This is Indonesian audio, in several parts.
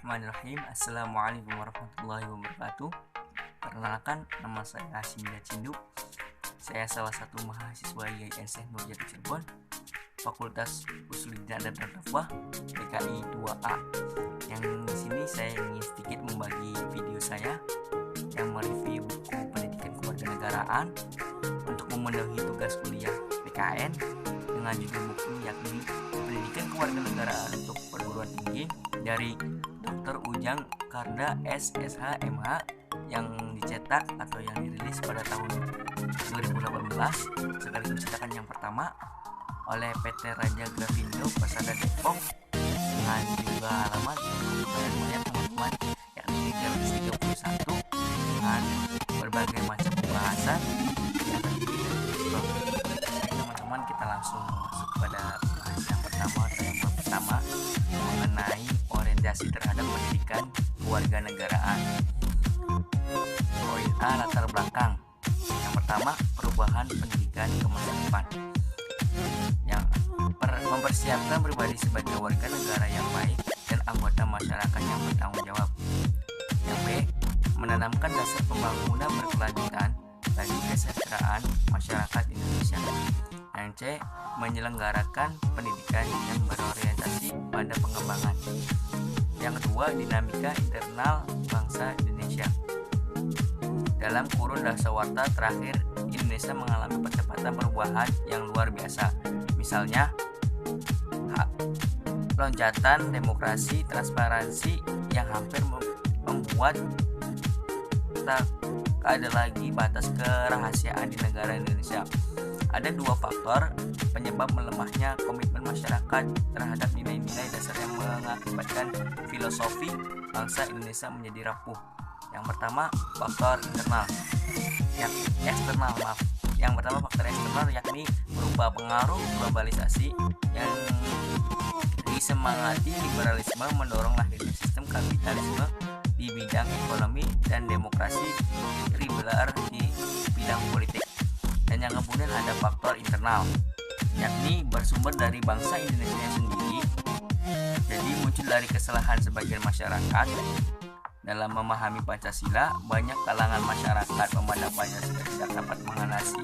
Bismillahirrahmanirrahim. Assalamualaikum warahmatullahi wabarakatuh. Perkenalkan, nama saya Hasim Cindu. Saya salah satu mahasiswa IAIN Syekh Nurjati Cirebon, Fakultas Usuluddin dan Dakwah PKI 2A. Yang di sini saya ingin sedikit membagi video saya yang mereview buku pendidikan kewarganegaraan untuk memenuhi tugas kuliah PKN dengan judul buku yakni Pendidikan Kewarganegaraan untuk Perguruan Tinggi dari Dr. Ujang Karda SSH MH yang dicetak atau yang dirilis pada tahun 2018 sekaligus cetakan yang pertama oleh PT Raja Grafindo Persada Depok dengan juga halaman banyak teman-teman yakni 331 dengan berbagai macam pembahasan yang terdiri dari teman-teman. Kita langsung masuk pada pembahasan yang pertama atau yang pertama mengenai orientasi terhadap pendidikan kewarganegaraan. Poin A, latar belakang. Yang pertama, perubahan pendidikan ke masa depan yang mempersiapkan pribadi sebagai warga negara yang baik dan anggota masyarakat yang bertanggung jawab. Yang B, menanamkan dasar pembangunan berkelanjutan bagi kesejahteraan masyarakat Indonesia. Yang C, menyelenggarakan pendidikan yang berorientasi pada pengembangan. Yang kedua, dinamika internal bangsa Indonesia. Dalam kurun dasawarsa terakhir, Indonesia mengalami percepatan perubahan yang luar biasa. Misalnya, loncatan demokrasi, transparansi yang hampir membuat tak ada lagi batas kerahasiaan di negara Indonesia. Ada dua faktor penyebab melemahnya komitmen masyarakat terhadap nilai-nilai dasar yang mengakibatkan filosofi bangsa Indonesia menjadi rapuh. Yang pertama, faktor internal. Yang pertama, faktor eksternal yakni berupa pengaruh globalisasi yang disemangati liberalisme mendorong lahirnya sistem kapitalisme di bidang ekonomi dan demokrasi liberal di bidang politik. Dan yang kemudian ada faktor internal yakni bersumber dari bangsa Indonesia sendiri. Jadi muncul dari kesalahan sebagian masyarakat dalam memahami Pancasila. Banyak kalangan masyarakat memandang Pancasila tidak dapat mengatasi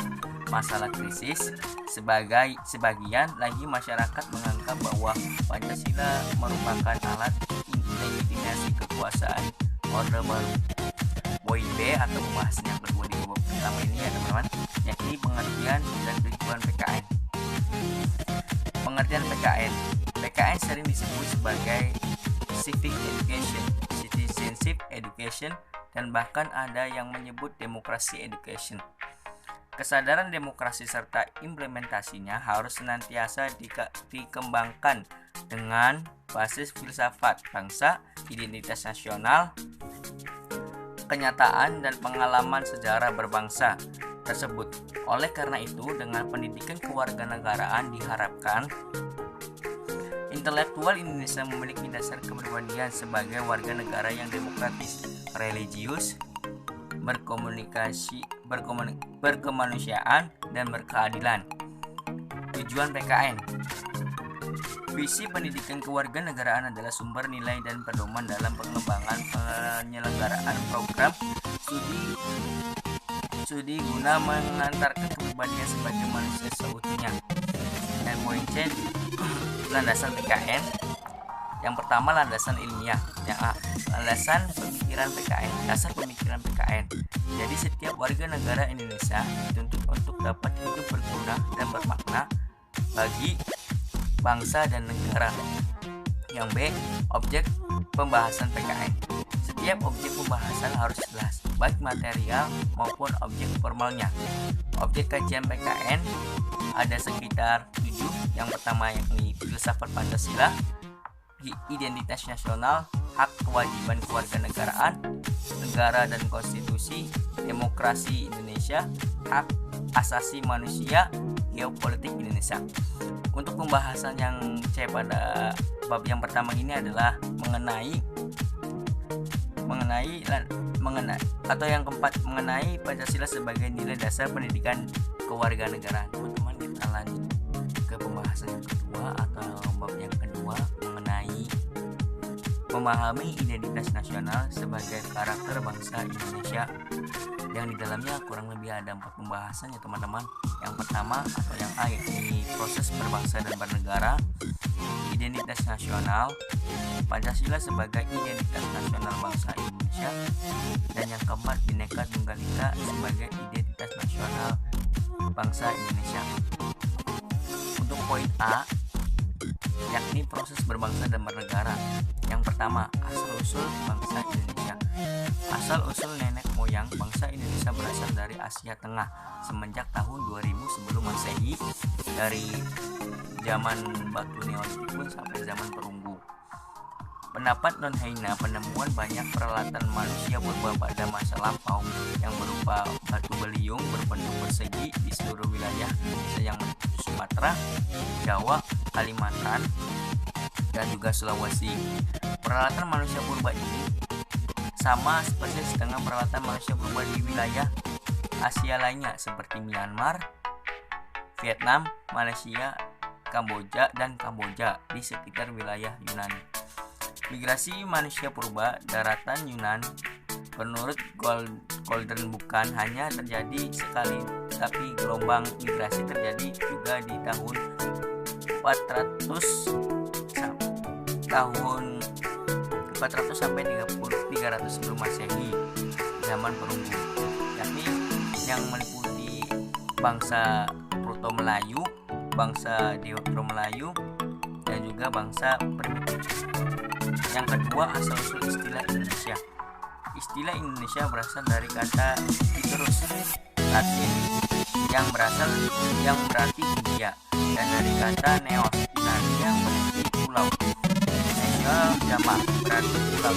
masalah krisis. Sebagian lagi masyarakat menganggap bahwa Pancasila merupakan alat legitimasi kekuasaan Orde Baru. Poin B atau pembahasan yang kedua di babak pertama ini ya teman-teman, yakni pengertian dan tujuan PKN. Pengertian PKN. PKN sering disebut sebagai civic education, citizenship education, dan bahkan ada yang menyebut demokrasi education. Kesadaran demokrasi serta implementasinya harus senantiasa dikembangkan dengan basis filsafat bangsa, identitas nasional, kenyataan dan pengalaman sejarah berbangsa tersebut. Oleh karena itu, dengan pendidikan kewarganegaraan diharapkan intelektual Indonesia memiliki dasar kepribadian sebagai warga negara yang demokratis, religius, berkemanusiaan, dan berkeadilan. Tujuan PKN. Visi pendidikan kewarganegaraan adalah sumber nilai dan pedoman dalam pengembangan penyelenggaraan program studi guna mengantarkan kepribadian sebagai manusia seutuhnya. Dan poin C, landasan PKN. Yang pertama, landasan ilmiah. Yang A, landasan pemikiran PKN. Dasar pemikiran PKN. Jadi setiap warga negara Indonesia dituntut untuk dapat hidup berguna dan bermakna bagi bangsa dan negara. Yang B, objek pembahasan PKN. Setiap objek pembahasan harus jelas, baik material maupun objek formalnya. Objek kajian PKN ada sekitar 7. Yang pertama yakni filsafat Pancasila, identitas nasional, hak kewajiban kewarganegaraan, negara dan konstitusi, demokrasi Indonesia, hak asasi manusia, geopolitik Indonesia. Untuk pembahasan yang C pada bab yang pertama ini adalah mengenai atau yang keempat mengenai Pancasila sebagai nilai dasar pendidikan kewarganegaraan. Teman-teman, kita lanjut ke pembahasan yang kedua atau bab yang kedua mengenai Memahami identitas nasional sebagai karakter bangsa Indonesia, yang di dalamnya kurang lebih ada 4 pembahasan ya teman-teman. Yang pertama atau yang A ini proses berbangsa dan bernegara, identitas nasional, Pancasila sebagai identitas nasional bangsa Indonesia, dan yang keempat Bhinneka Tunggal Ika sebagai identitas nasional bangsa Indonesia. Untuk poin A, yakni proses berbangsa dan bernegara. Yang pertama, asal-usul bangsa Indonesia. Asal-usul nenek moyang bangsa Indonesia berasal dari Asia Tengah semenjak tahun 2000 sebelum Masehi, dari zaman batu Neolitik pun sampai zaman perunggu. Pendapat non-Heina, penemuan banyak peralatan manusia purba pada masa lampau yang berupa batu beliung berbentuk persegi di seluruh wilayah Indonesia yang meliputi Sumatera, Jawa, Kalimantan, dan juga Sulawesi. Peralatan manusia purba ini sama seperti setengah peralatan manusia purba di wilayah Asia lainnya seperti Myanmar, Vietnam, Malaysia, Kamboja, dan Kamboja di sekitar wilayah Yunani. Migrasi manusia purba daratan Yunan menurut Golden bukan hanya terjadi sekali, tapi gelombang migrasi terjadi juga di tahun 400 sampai 300 sebelum Masehi, zaman perunggu, yakni yang meliputi bangsa Proto-Melayu, bangsa Deutero-Melayu, dan juga bangsa primitif. Yang kedua, asal-usul istilah Indonesia. Istilah Indonesia berasal dari kata Iterus Latin yang berarti India, dan dari kata Neos Yunani yang berarti pulau. Indonesia jamak berarti pulau.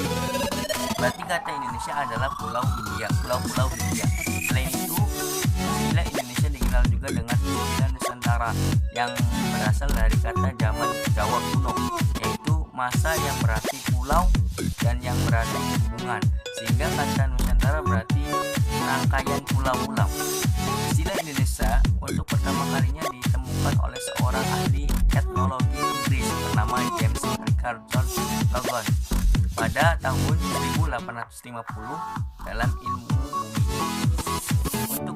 Berarti kata Indonesia adalah pulau India, pulau-pulau India. Selain itu, istilah Indonesia dikenal juga dengan istilah Nusantara yang berasal dari kata zaman Jawa kuno, yaitu masa yang berarti pulau dan yang berarti hubungan, sehingga kata Nusantara berarti rangkaian pulau-pulau. Istilah Indonesia untuk pertama kalinya ditemukan oleh seorang ahli etnologi Inggris bernama James Richardson Logan pada tahun 1850 dalam ilmu bumi. Untuk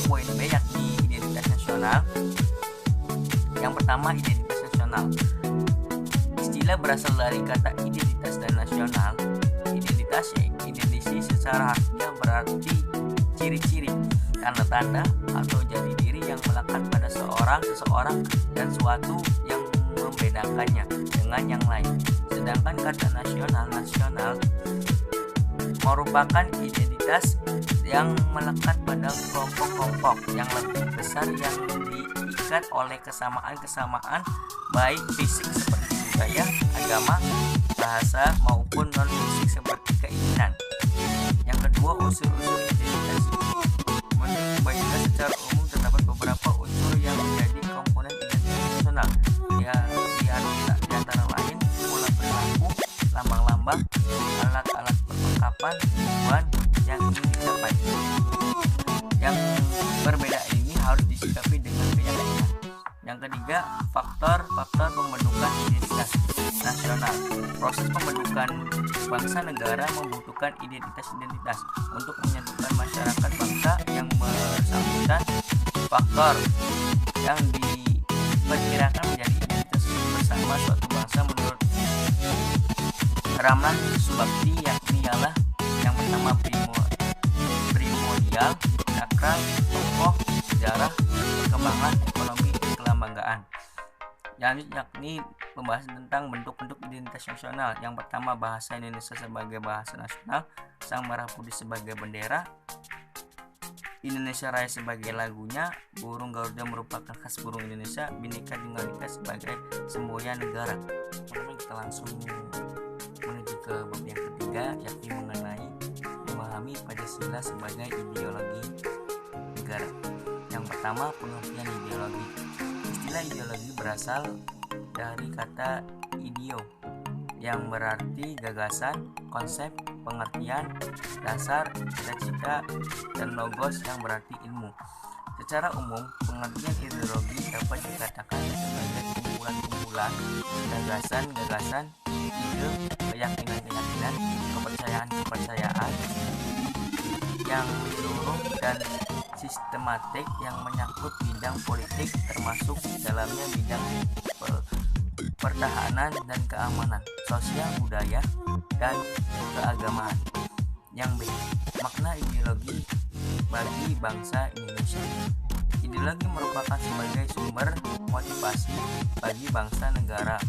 poin B yakni identitas nasional. Yang pertama, identitas nasional. Istilah berasal dari kata identitas dan nasional. Identitas identisi secara harfiah berarti ciri-ciri, tanda-tanda atau jati diri yang melekat pada seseorang dan suatu yang membedakannya dengan yang lain. Sedangkan kata nasional merupakan identitas yang melekat pada kelompok-kelompok yang lebih besar yang diikat oleh kesamaan baik fisik seperti budaya, agama, bahasa maupun non-fisik seperti keinginan. Yang kedua, unsur-unsur identitas. Menurut kebanyakan secara umum terdapat beberapa unsur yang menjadi komponen identitas nasional. Di antara lain pola perilaku, lambang-lambang, alat-alat perlengkapan, tujuan yang ingin dicapai. Yang berbeda ini harus disikapi dengan keyakinan. Yang ketiga, faktor pembentukan identitas nasional. Proses pembentukan bangsa negara membutuhkan identitas untuk menyatukan masyarakat bangsa yang bersangkutan. Faktor yang diperkirakan menjadi identitas bersama suatu bangsa menurut Ramlan Subakti yakni ialah yang pertama primordial, sakral, tokoh, sejarah, perkembangan, ekonomi, dan kelambanggaan. Yakni pembahasan tentang bentuk-bentuk identitas nasional. Yang pertama, bahasa Indonesia sebagai bahasa nasional, Sang Merah Putih sebagai bendera, Indonesia Raya sebagai lagunya, burung Garuda merupakan khas burung Indonesia, Bhinneka Tunggal Ika sebagai semboyan negara. Teman-teman, kita langsung menuju ke bab yang ketiga, yakni mengenai memahami Pancasila sebagai ideologi negara. Yang pertama, pengertian ideologi. Istilah ideologi berasal dari kata ideo yang berarti gagasan, konsep, pengertian, dasar, cita-cita, dan logos yang berarti ilmu. Secara umum, pengertian ideologi dapat dikatakan sebagai kumpulan-kumpulan gagasan-gagasan, ide, keyakinan-keyakinan, kepercayaan-kepercayaan yang menyeluruh dan sistematik yang menyangkut bidang politik, termasuk dalamnya bidang pertahanan dan keamanan, sosial, budaya, dan keagamaan. Yang B. Makna ideologi bagi bangsa Indonesia. Ideologi merupakan sebagai sumber motivasi bagi bangsa negara.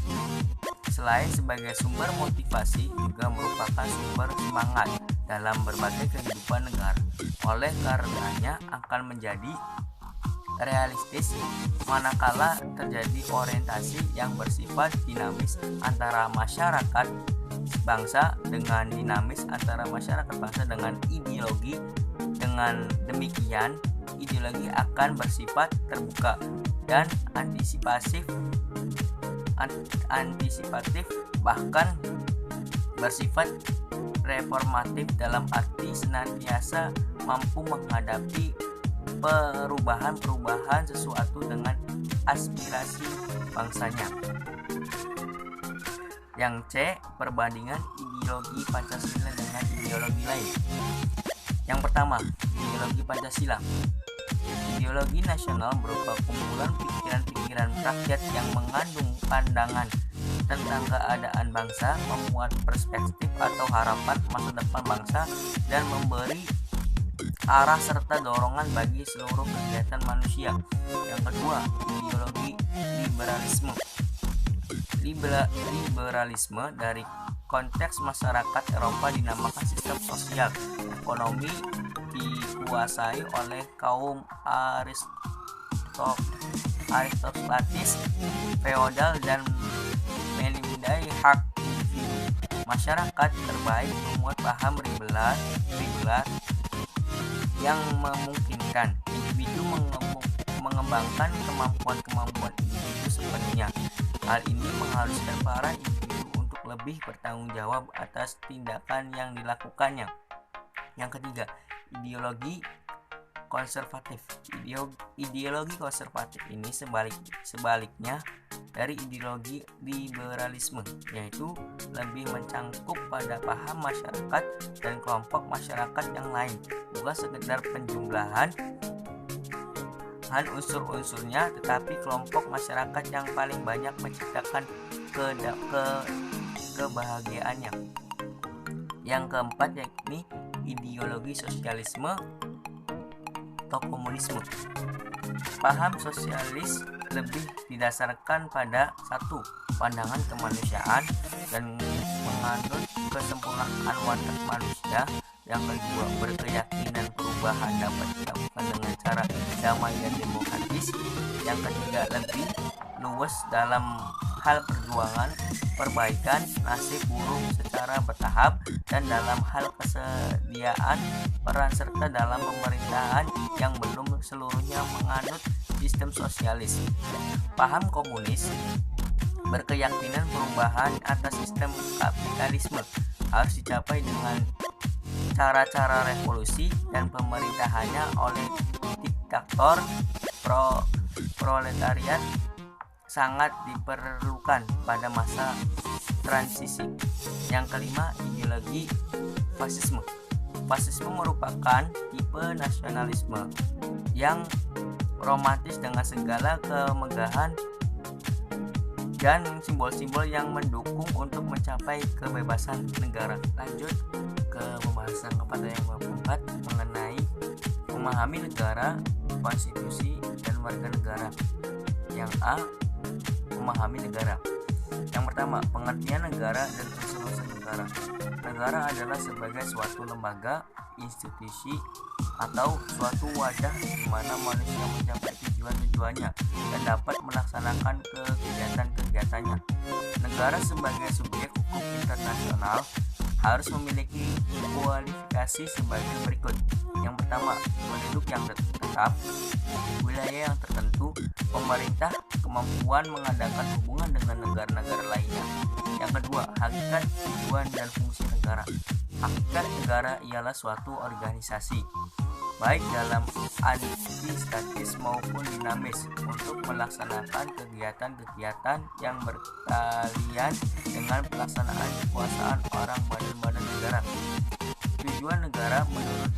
Selain sebagai sumber motivasi, juga merupakan sumber semangat dalam berbagai kehidupan negara. Oleh karenanya akan menjadi realistis manakala terjadi orientasi yang bersifat dinamis antara masyarakat bangsa dengan dinamis antara masyarakat bangsa dengan ideologi. Dengan demikian, ideologi akan bersifat terbuka dan antisipatif bahkan bersifat reformatif dalam arti senantiasa mampu menghadapi perubahan-perubahan sesuatu dengan aspirasi bangsanya. Yang C. Perbandingan ideologi Pancasila dengan ideologi lain. Yang pertama, ideologi Pancasila. Ideologi nasional berupa kumpulan pikiran-pikiran rakyat yang mengandung pandangan tentang keadaan bangsa, memuat perspektif atau harapan masa depan bangsa, dan memberi arah serta dorongan bagi seluruh kegiatan manusia. Yang kedua, ideologi liberalisme. Liberalisme dari konteks masyarakat Eropa dinamakan sistem sosial ekonomi dikuasai oleh kaum aristokratis, feodal, dan menilai hak individu. Masyarakat terbaik memuat paham liberal yang memungkinkan individu mengembangkan kemampuan individu sepenuhnya. Hal ini mengharuskan para individu untuk lebih bertanggung jawab atas tindakan yang dilakukannya. Yang ketiga, ideologi konservatif. Ideologi konservatif ini sebaliknya dari ideologi liberalisme, yaitu lebih mencangkup pada paham masyarakat dan kelompok masyarakat yang lain, bukan sekedar penjumlahan unsur-unsurnya, tetapi kelompok masyarakat yang paling banyak menciptakan kebahagiaannya. Yang keempat, yakni ideologi sosialisme atau komunisme. Paham sosialis lebih didasarkan pada satu, pandangan kemanusiaan dan menganut kesempurnaan watak manusia. Yang kedua, berkeyakinan perubahan dapat dilakukan dengan cara damai dan demokratis. Yang ketiga, lebih luas dalam hal perjuangan perbaikan nasib buruh secara bertahap, dan dalam hal kesediaan peran serta dalam pemerintahan yang belum seluruhnya menganut sistem sosialis. Paham komunis berkeyakinan perubahan atas sistem kapitalisme harus dicapai dengan cara-cara revolusi dan pemerintahannya oleh diktator. Proletariat sangat diperlukan pada masa transisi. Yang kelima, ideologi fasisme. Fasisme merupakan tipe nasionalisme yang romantis dengan segala kemegahan dan simbol-simbol yang mendukung untuk mencapai kebebasan negara. Lanjut ke pembahasan kepada yang keempat mengenai memahami negara, konstitusi, dan warga negara. Yang A, memahami negara. Yang pertama, pengertian negara dan unsur-unsur negara. Negara adalah sebagai suatu lembaga, institusi, atau suatu wadah di mana manusia mencapai tujuan-tujuannya dan dapat melaksanakan kegiatan-kegiatannya. Negara sebagai subjek hukum internasional harus memiliki kualifikasi sebagai berikut. Yang pertama, penduduk yang tetap, wilayah yang tertentu, pemerintah, kemampuan mengadakan hubungan dengan negara-negara lainnya. Yang kedua, hakikat, tujuan, dan fungsi negara. Hakikat negara ialah suatu organisasi, baik dalam arti statis maupun dinamis untuk melaksanakan kegiatan-kegiatan yang berkaitan dengan pelaksanaan kekuasaan orang badan-badan negara. Tujuan negara menurut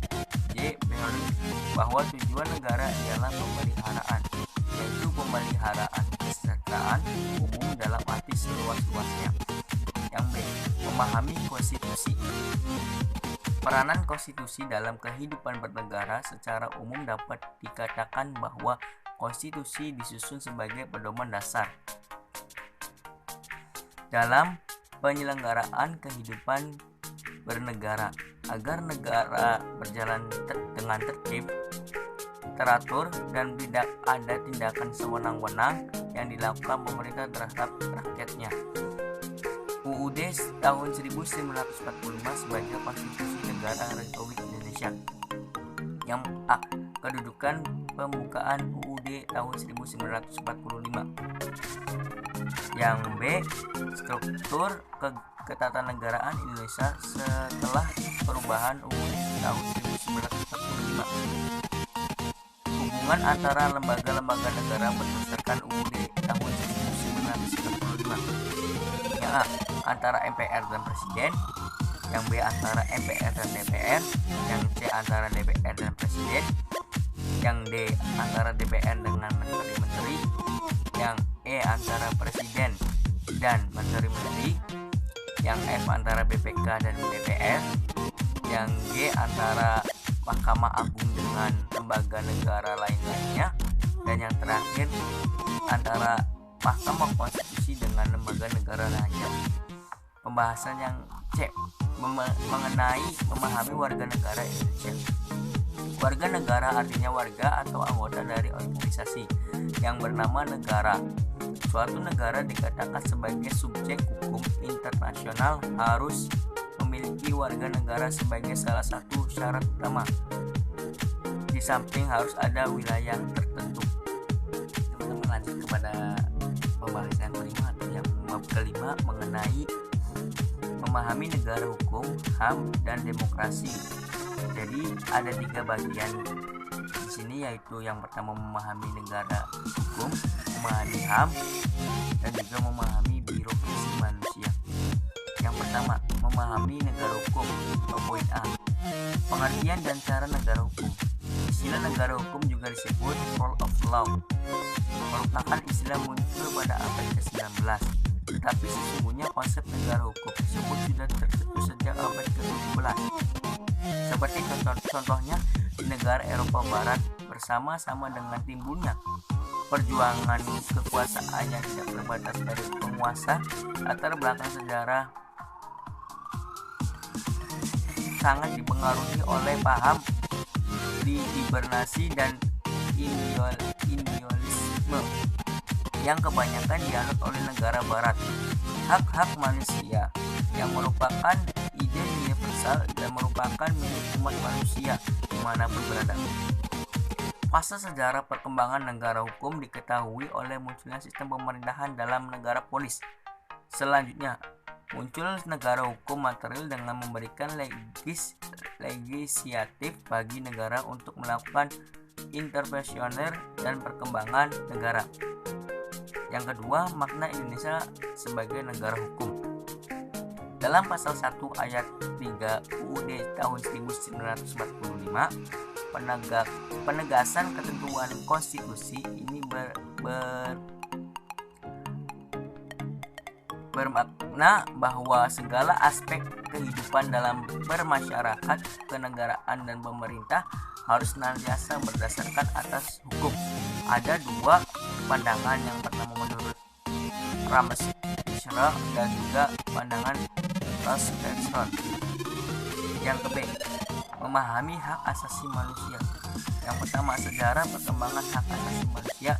J. Berlin bahwa tujuan negara ialah pemeliharaan, yaitu pemeliharaan kesejahteraan umum dalam arti seluas-luasnya. Yang B. Memahami konstitusi. Peranan konstitusi dalam kehidupan bernegara secara umum dapat dikatakan bahwa konstitusi disusun sebagai pedoman dasar dalam penyelenggaraan kehidupan bernegara agar negara berjalan dengan tertib, teratur, dan tidak ada tindakan sewenang-wenang yang dilakukan pemerintah terhadap rakyatnya. UUD tahun 1945 sebagai Konstitusi Negara Republik Indonesia. Yang A. Kedudukan pembukaan UUD tahun 1945. Yang B. Struktur ketatanegaraan Indonesia setelah perubahan UUD tahun 1945. Hubungan antara lembaga-lembaga negara berdasarkan UUD tahun 1945. Yang A. Antara MPR dan Presiden. Yang B. Antara MPR dan DPR. Yang C. Antara DPR dan Presiden. Yang D. Antara DPR dengan menteri-menteri. Yang E. Antara Presiden dan menteri-menteri. Yang F. Antara BPK dan DPR. Yang G. Antara Mahkamah Agung dengan lembaga negara lain-lainnya. Dan yang terakhir antara Mahkamah Konstitusi dengan lembaga negara lainnya. Pembahasan yang C. Mengenai memahami warga negara Indonesia. Warga negara artinya warga atau anggota dari organisasi yang bernama negara. Suatu negara dikatakan sebagai subjek hukum internasional harus memiliki warga negara sebagai salah satu syarat utama. Di samping harus ada wilayah tertentu. Teman-teman lanjut kepada pembahasan kelima atau yang bab kelima mengenai memahami negara hukum, HAM, dan demokrasi. Jadi ada 3 bagian di sini, yaitu yang pertama memahami negara hukum, memahami HAM, dan juga memahami birokrasi manusia. Yang pertama, memahami negara hukum atau poin A. Pengertian dan cara negara hukum. Istilah negara hukum juga disebut rule of law. Merupakan istilah muncul pada abad ke-19. Tetapi sesungguhnya konsep negara hukum tersebut sudah tercetus sejak abad ke-17. Seperti contohnya di negara Eropa Barat bersama-sama dengan timbulnya perjuangan kekuasaan yang tidak terbatas dari penguasa, latar belakang sejarah sangat dipengaruhi oleh paham hibernasi dan individualisme yang kebanyakan dianut oleh negara barat. Hak-hak manusia yang merupakan ide universal dan merupakan milik umat manusia dimanapun berada. Fase sejarah perkembangan negara hukum diketahui oleh munculnya sistem pemerintahan dalam negara polis. Selanjutnya, muncul negara hukum material dengan memberikan legislatif bagi negara untuk melakukan intervensioner dan perkembangan negara. Yang kedua, makna Indonesia sebagai negara hukum. Dalam pasal 1 ayat 3 UUD tahun 1945, penegasan ketentuan konstitusi ini bermakna bahwa segala aspek kehidupan dalam bermasyarakat, kenegaraan, dan pemerintah harus senantiasa berdasarkan atas hukum. Ada 2 pandangan, yang pertama menurut Ramsey dan juga pandangan Rothschild. Yang B, memahami hak asasi manusia. Yang pertama, sejarah perkembangan hak asasi manusia.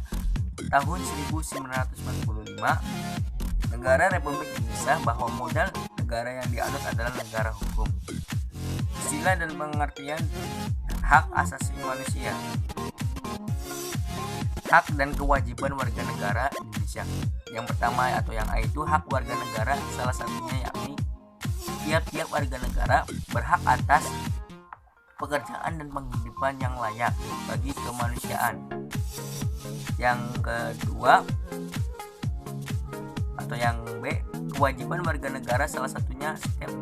Tahun 1945, negara Republik Indonesia bahwa modal negara yang dianut adalah negara hukum. Istilah dan pengertian hak asasi manusia. Hak dan kewajiban warga negara Indonesia. Yang pertama atau yang A itu hak warga negara, salah satunya yakni tiap-tiap warga negara berhak atas pekerjaan dan penghidupan yang layak bagi kemanusiaan. Yang kedua atau yang B, kewajiban warga negara salah satunya setiap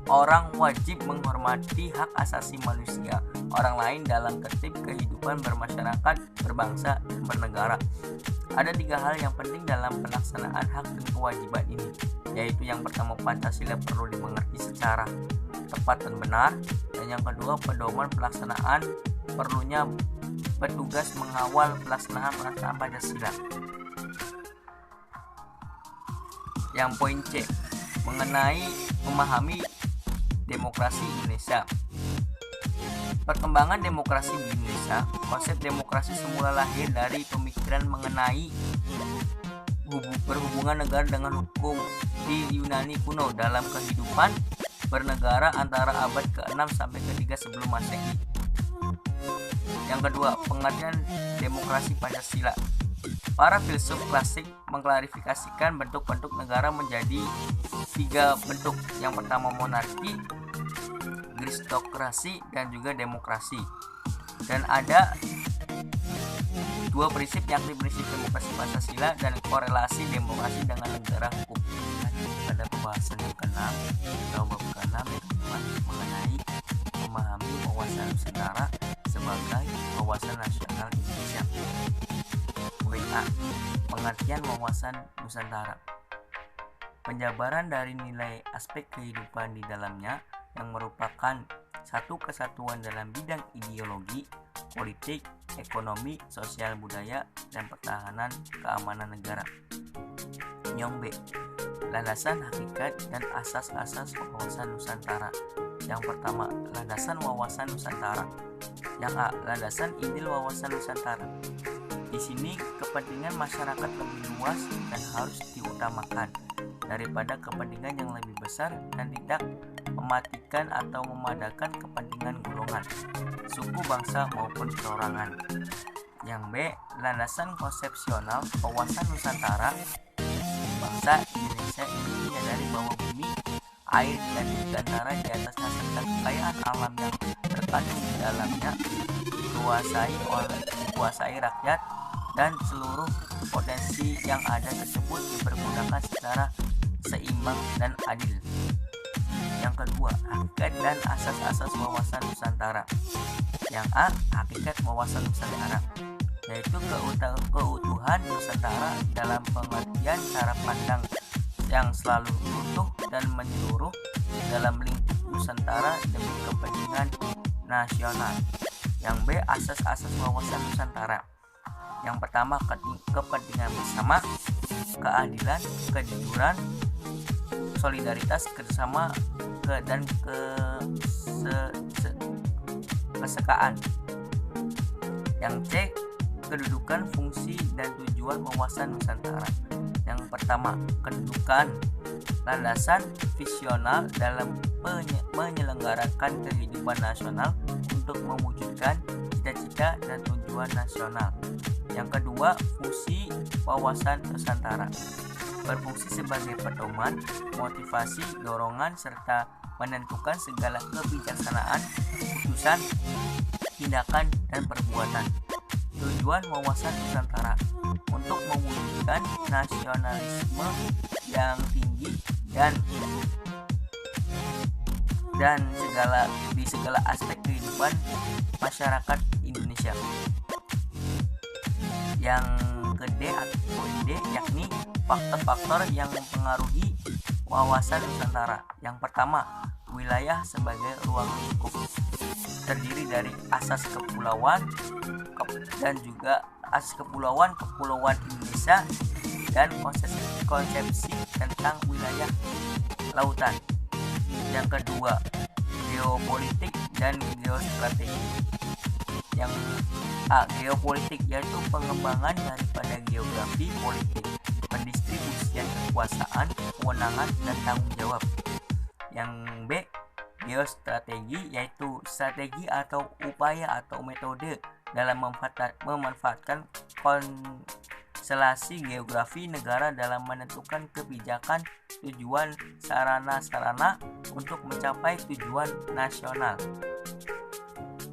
orang wajib menghormati hak asasi manusia orang lain dalam tertib kehidupan bermasyarakat, berbangsa, dan bernegara. Ada 3 hal yang penting dalam pelaksanaan hak dan kewajiban ini, yaitu yang pertama, Pancasila perlu dimengerti secara tepat dan benar, dan yang kedua, pedoman pelaksanaan perlunya petugas mengawal pelaksanaan Pancasila. Yang poin C, mengenai memahami demokrasi Indonesia. Perkembangan demokrasi di Indonesia. Konsep demokrasi semula lahir dari pemikiran mengenai berhubungan negara dengan hukum di Yunani kuno dalam kehidupan bernegara antara abad ke-6 sampai ke-3 sebelum Masehi. Yang kedua, pengertian demokrasi Pancasila. Para filsuf klasik mengklarifikasikan bentuk-bentuk negara menjadi 3 bentuk. Yang pertama, monarki, aristokrasi, dan juga demokrasi. Dan ada 2 prinsip, yakni prinsip demokrasi Pancasila dan korelasi demokrasi dengan negara hukum. Pada pembahasan yang ke-6 atau bab ke-6 mengenai memahami wawasan Nusantara sebagai wawasan nasional Indonesia. Poin A, pengertian wawasan Nusantara. Penjabaran dari nilai aspek kehidupan di dalamnya yang merupakan satu kesatuan dalam bidang ideologi, politik, ekonomi, sosial, budaya, dan pertahanan keamanan negara. Yang B, landasan hakikat dan asas-asas wawasan Nusantara. Yang pertama, landasan wawasan Nusantara. Yang A, landasan inti wawasan Nusantara. Di sini kepentingan masyarakat lebih luas dan harus diutamakan daripada kepentingan yang lebih besar dan tidak mematikan atau memadakan kepentingan golongan, suku, bangsa maupun perorangan. Yang B, landasan konsepsional wawasan Nusantara. Bangsa Indonesia ini menyadari bahwa bumi, air, dan Nusantara di atas dasar kekayaan alam yang terkandung di dalamnya dikuasai rakyat, dan seluruh potensi yang ada tersebut dipergunakan secara seimbang dan adil. Yang kedua, hakikat dan asas-asas wawasan Nusantara. Yang A, hakikat wawasan Nusantara, yaitu keutuhan Nusantara dalam pengertian cara pandang yang selalu utuh dan menyeluruh dalam lingkup Nusantara demi kepentingan nasional. Yang B, asas-asas wawasan Nusantara. Yang pertama, kepentingan bersama, keadilan, kejujuran, solidaritas, kerjasama, dan kesekaan. Yang C, kedudukan, fungsi, dan tujuan wawasan Nusantara. Yang pertama, kedudukan, landasan visional dalam menyelenggarakan kehidupan nasional untuk mewujudkan cita-cita dan tujuan nasional. Yang kedua, fungsi wawasan Nusantara, berfungsi sebagai pedoman, motivasi, dorongan, serta menentukan segala kebijaksanaan, keputusan, tindakan, dan perbuatan. Tujuan wawasan Nusantara untuk mewujudkan nasionalisme yang tinggi dan segala aspek kehidupan masyarakat Indonesia. Yang kedua, poin D, yakni faktor-faktor yang mempengaruhi wawasan Nusantara. Yang pertama, wilayah sebagai ruang lingkup, terdiri dari asas kepulauan dan juga asas kepulauan Indonesia dan konsepsi tentang wilayah lautan. Yang kedua, geopolitik dan geostrategi. Yang A, geopolitik, yaitu pengembangan daripada geografi politik, pendistribusian kekuasaan, kewenangan, dan tanggung jawab. Yang B, geostrategi, yaitu strategi atau upaya atau metode dalam memanfaatkan konstelasi geografi negara dalam menentukan kebijakan, tujuan, sarana-sarana untuk mencapai tujuan nasional.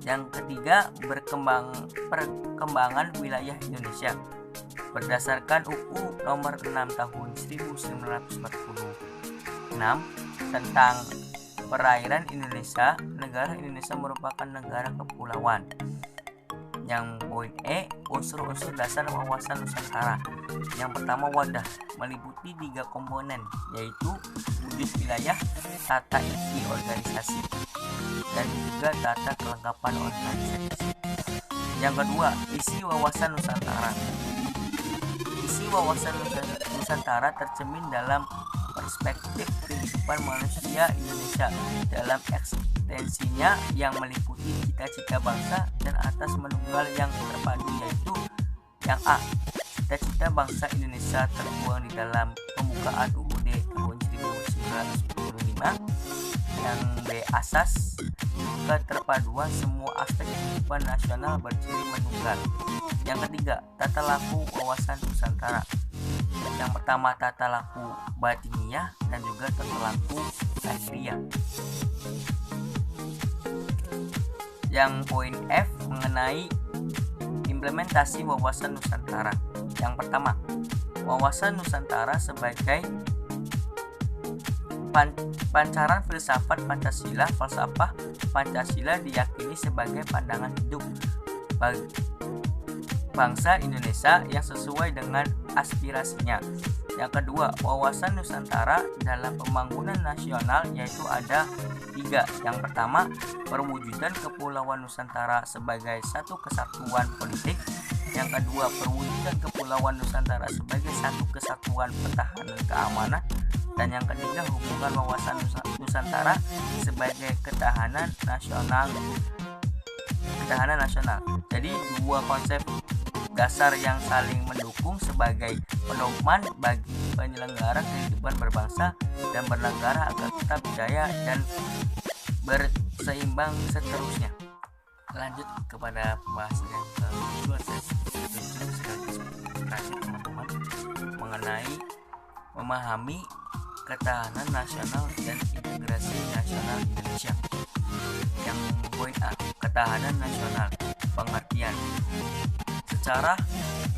Yang ketiga, perkembangan wilayah Indonesia berdasarkan UU nomor 6 tahun 1946 tentang perairan Indonesia. Negara Indonesia merupakan negara kepulauan. Yang poin E, unsur-unsur dasar wawasan Nusantara. Yang pertama, wadah meliputi 3 komponen, yaitu wujud wilayah, tata inti organisasi, dan juga tata kelengkapan organisasi. Yang kedua, isi wawasan Nusantara. Isi wawasan Nusantara tercermin dalam perspektif kehidupan manusia Indonesia dalam eksistensinya yang meliputi cita-cita bangsa dan atas menunggal yang terpadu, yaitu yang A, cita-cita bangsa Indonesia tertuang di dalam pembukaan UUD tahun 1945. Yang B, asas keterpaduan semua aspek kehidupan nasional berciri menunggal. Yang ketiga, tata laku wawasan Nusantara. Yang pertama, tata laku batiniah dan juga tata laku lahiriah. Yang poin F, mengenai implementasi wawasan Nusantara. Yang pertama, wawasan Nusantara sebagai pancaran filsafat Pancasila. Falsafah Pancasila diyakini sebagai pandangan hidup bangsa Indonesia yang sesuai dengan aspirasinya. Yang kedua, wawasan Nusantara dalam pembangunan nasional, yaitu ada 3. Yang pertama, perwujudan Kepulauan Nusantara sebagai satu kesatuan politik. Yang kedua, perwujudan Kepulauan Nusantara sebagai satu kesatuan pertahanan keamanan. Dan yang ketiga, hubungan wawasan Nusantara sebagai ketahanan nasional. Jadi 2 konsep dasar yang saling mendukung sebagai pedoman bagi penyelenggara kehidupan berbangsa dan bernegara agar tetap jaya dan berseimbang seterusnya. Lanjut kepada pembahasan yang kedua, teman-teman, mengenai memahami ketahanan nasional dan integrasi nasional Indonesia. Yang poin A, ketahanan nasional. Pengertian. Secara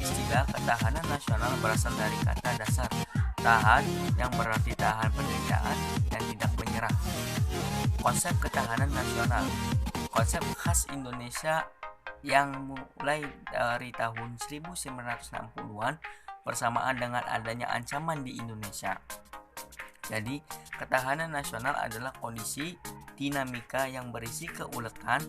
istilah, ketahanan nasional berasal dari kata dasar tahan yang berarti tahan penderitaan dan tidak menyerah. Konsep ketahanan nasional, konsep khas Indonesia yang mulai dari tahun 1960-an bersamaan dengan adanya ancaman di Indonesia. Jadi, ketahanan nasional adalah kondisi dinamika yang berisi keuletan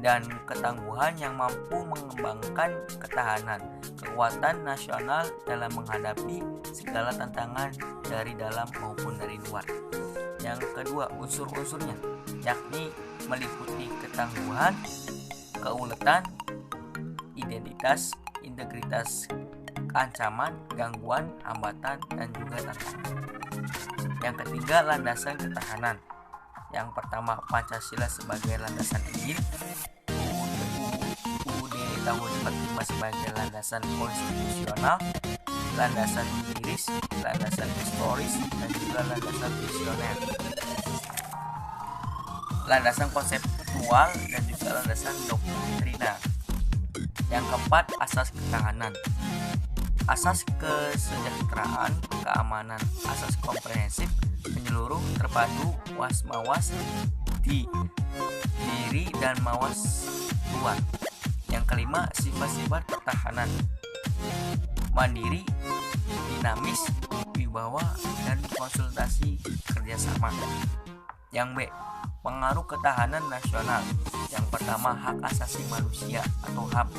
dan ketangguhan yang mampu mengembangkan kekuatan nasional dalam menghadapi segala tantangan dari dalam maupun dari luar. Yang kedua, unsur-unsurnya, yakni meliputi ketangguhan, keuletan, identitas, integritas, ancaman, gangguan, hambatan, dan juga tantangan. Yang ketiga, landasan ketahanan. Yang pertama, Pancasila sebagai landasan injil, UUD tahun 45 sebagai landasan konstitusional, landasan empiris, landasan historis, dan juga landasan visioner, landasan konseptual, dan juga landasan doktrina. Yang keempat, asas ketahanan. Asas kesejahteraan, keamanan, asas komprehensif, menyeluruh, terpadu, was-mawas, diri dan mawas luar. Yang kelima, sifat-sifat pertahanan. Mandiri, dinamis, wibawa, dan konsultasi kerjasama. Yang B, pengaruh ketahanan nasional. Yang pertama, hak asasi manusia atau HAM.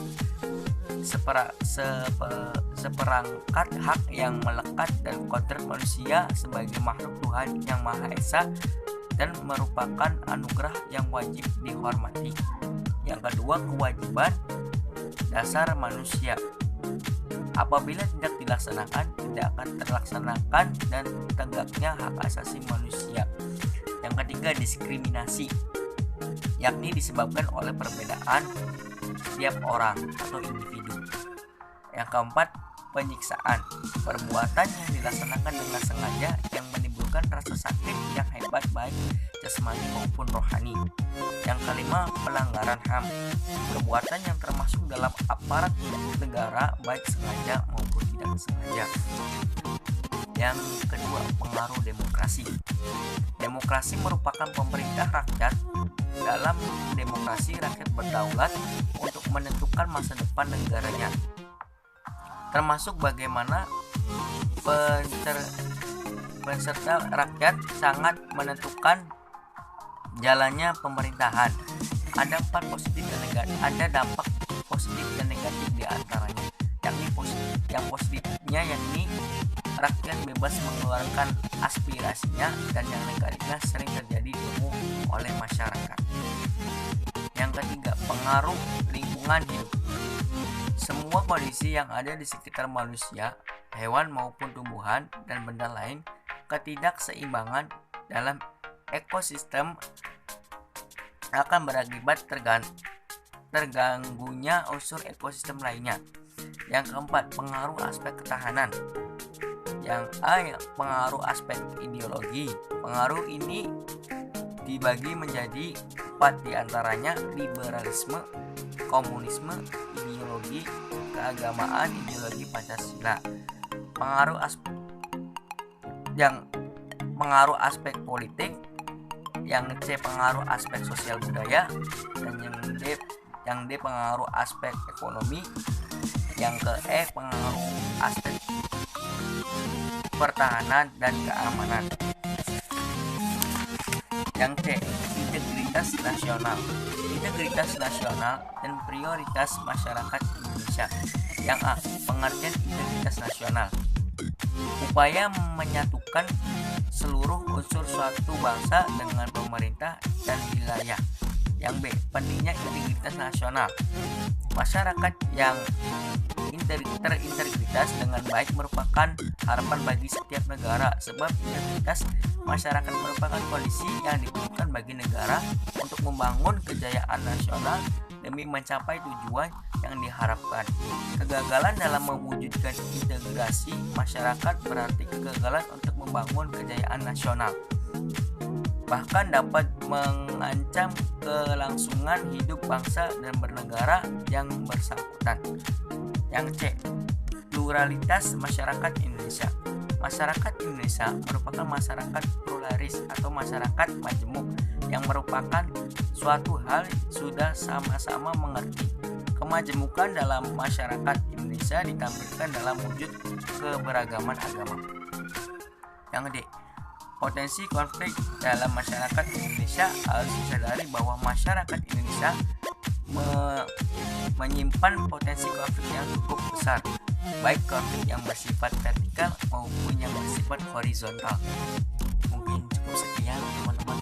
Seperangkat hak yang melekat dan kodrat manusia sebagai makhluk Tuhan yang Maha Esa dan merupakan anugerah yang wajib dihormati. Yang kedua, kewajiban dasar manusia. Apabila tidak dilaksanakan, tidak akan terlaksanakan dan tegaknya hak asasi manusia. Yang ketiga, diskriminasi, yakni disebabkan oleh perbedaan setiap orang atau individu. Yang keempat, penyiksaan, perbuatan yang dilaksanakan dengan sengaja yang menimbulkan rasa sakit yang hebat baik jasmani maupun rohani. Yang kelima, pelanggaran HAM, perbuatan yang termasuk dalam aparat negara baik sengaja maupun tidak sengaja. Yang kedua, pengaruh demokrasi. Demokrasi merupakan pemerintah rakyat. Dalam demokrasi, rakyat berdaulat untuk menentukan masa depan negaranya, termasuk bagaimana peserta rakyat sangat menentukan jalannya pemerintahan. Ada dampak positif dan negatif di antaranya. Yang positifnya yakni rakyat bebas mengeluarkan aspirasinya, dan yang negatifnya sering terjadi demo oleh masyarakat. Yang ketiga, pengaruh lingkungan hidup. Semua kondisi yang ada di sekitar manusia, hewan maupun tumbuhan dan benda lain, ketidakseimbangan dalam ekosistem akan berakibat terganggunya unsur ekosistem lainnya. Yang keempat, pengaruh aspek ketahanan. Yang A, pengaruh aspek ideologi. Pengaruh ini dibagi menjadi 4 diantaranya: liberalisme, komunisme, ideologi keagamaan, ideologi Pancasila. Pengaruh aspek politik. Yang C, pengaruh aspek sosial budaya. Dan yang D pengaruh aspek ekonomi. Yang ke E, pengaruh aspek pertahanan dan keamanan. Yang C, integritas nasional. Integritas nasional dan prioritas masyarakat Indonesia. Yang A, pengertian integritas nasional, upaya menyatukan seluruh unsur suatu bangsa dengan pemerintah dan wilayah. Yang B, pentingnya integritas nasional, masyarakat yang terintegritas dengan baik merupakan harapan bagi setiap negara, sebab integritas masyarakat merupakan kondisi yang dibutuhkan bagi negara untuk membangun kejayaan nasional demi mencapai tujuan yang diharapkan. Kegagalan dalam mewujudkan integrasi masyarakat berarti kegagalan untuk membangun kejayaan nasional, bahkan dapat mengancam kelangsungan hidup bangsa dan bernegara yang bersangkutan. Yang C, pluralitas masyarakat Indonesia. Masyarakat Indonesia merupakan masyarakat pluralis atau masyarakat majemuk yang merupakan suatu hal sudah sama-sama mengerti. Kemajemukan dalam masyarakat Indonesia ditampilkan dalam wujud keberagaman agama. Yang D, potensi konflik dalam masyarakat Indonesia. Harus disadari bahwa masyarakat Indonesia menyimpan potensi konflik yang cukup besar, baik konflik yang bersifat vertikal maupun yang bersifat horizontal. Mungkin cukup sekian teman-teman.